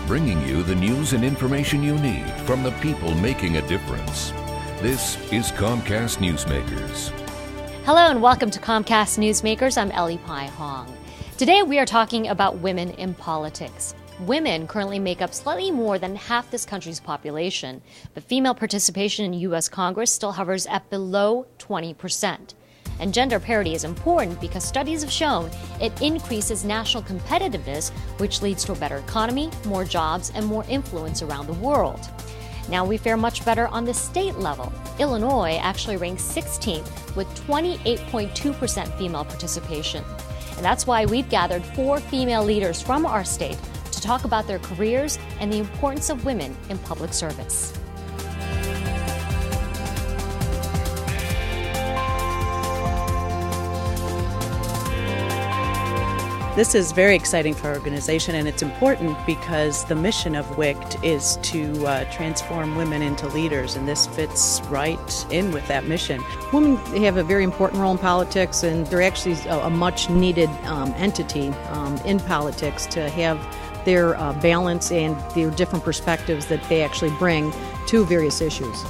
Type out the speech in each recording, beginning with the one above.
bringing you the news and information you need from the people making a difference. This is Comcast Newsmakers. Hello and welcome to Comcast Newsmakers. I'm Ellie Pai Hong. Today we are talking about women in politics. Women currently make up slightly more than half this country's population, but female participation in U.S. Congress still hovers at below 20%. And gender parity is important because studies have shown it increases national competitiveness, which leads to a better economy, more jobs, and more influence around the world. Now we fare much better on the state level. Illinois actually ranks 16th with 28.2% female participation. And that's why we've gathered 4 female leaders from our state to talk about their careers and the importance of women in public service. This is very exciting for our organization, and it's important because the mission of WICT is to transform women into leaders, and this fits right in with that mission. Women have a very important role in politics, and they're actually a much-needed entity in politics to have their balance and their different perspectives that they actually bring to various issues.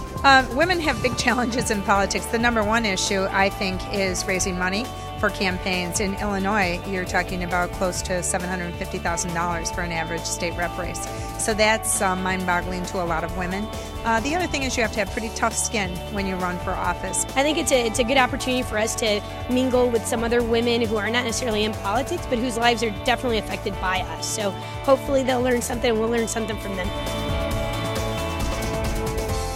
Women have big challenges in politics. The number one issue, I think, is raising money for campaigns. In Illinois, you're talking about close to $750,000 for an average state rep race. So that's mind-boggling to a lot of women. The other thing is you have to have pretty tough skin when you run for office. I think it's a good opportunity for us to mingle with some other women who are not necessarily in politics, but whose lives are definitely affected by us. So hopefully they'll learn something and we'll learn something from them.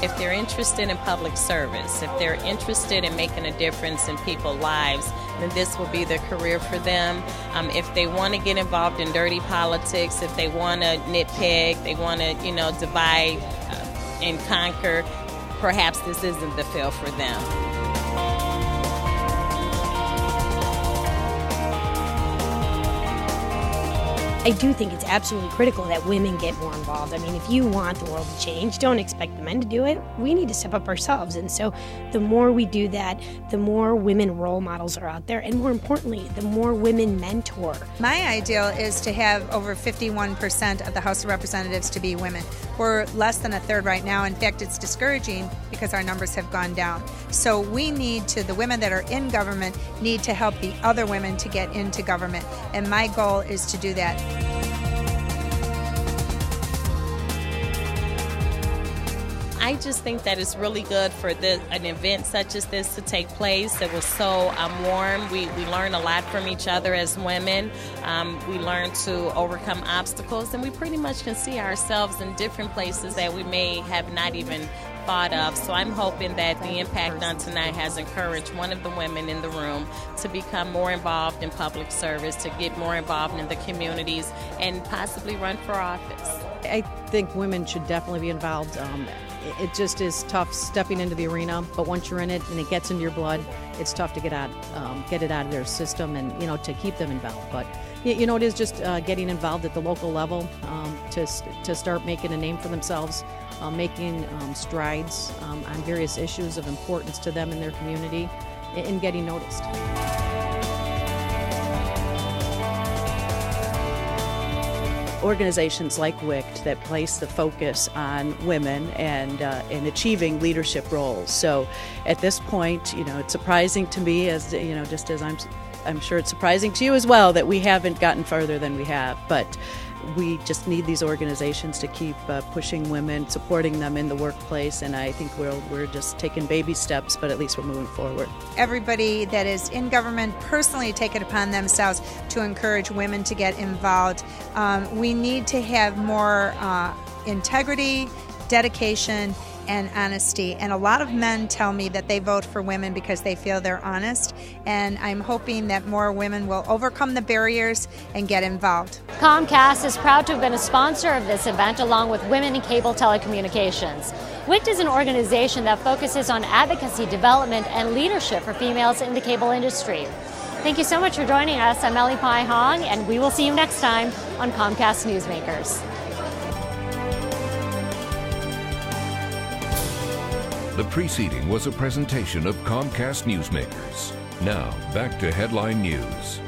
If they're interested in public service, if they're interested in making a difference in people's lives, then this will be the career for them. If they want to get involved in dirty politics, if they want to nitpick, they want to, divide and conquer, perhaps this isn't the field for them. I do think it's absolutely critical that women get more involved. I mean, if you want the world to change, don't expect the men to do it. We need to step up ourselves. And so the more we do that, the more women role models are out there. And more importantly, the more women mentor. My ideal is to have over 51% of the House of Representatives to be women. We're less than a third right now. In fact, it's discouraging because our numbers have gone down. So the women that are in government need to help the other women to get into government. And my goal is to do that. I just think that it's really good for an event such as this to take place. It was so warm. We learn a lot from each other as women. We learn to overcome obstacles, and we pretty much can see ourselves in different places that we may have not even thought of. So I'm hoping that the impact on tonight has encouraged one of the women in the room to become more involved in public service, to get more involved in the communities, and possibly run for office. I think women should definitely be involved. It just is tough stepping into the arena, but once you're in it and it gets into your blood, it's tough to get it out of their system and to keep them involved. But it is just getting involved at the local level to start making a name for themselves, making strides on various issues of importance to them in their community, and getting noticed. Organizations like WICT that place the focus on women and in achieving leadership roles. So at this point, it's surprising to me, as just as I'm sure it's surprising to you as well, that we haven't gotten further than we have. But we just need these organizations to keep pushing women, supporting them in the workplace, and I think we're just taking baby steps, but at least we're moving forward. Everybody that is in government personally take it upon themselves to encourage women to get involved. We need to have more integrity, dedication, and honesty. And a lot of men tell me that they vote for women because they feel they're honest. And I'm hoping that more women will overcome the barriers and get involved. Comcast is proud to have been a sponsor of this event along with Women in Cable Telecommunications. WICT is an organization that focuses on advocacy, development, and leadership for females in the cable industry. Thank you so much for joining us. I'm Ellie Pai Hong, and we will see you next time on Comcast Newsmakers. The preceding was a presentation of Comcast Newsmakers. Now, back to headline news.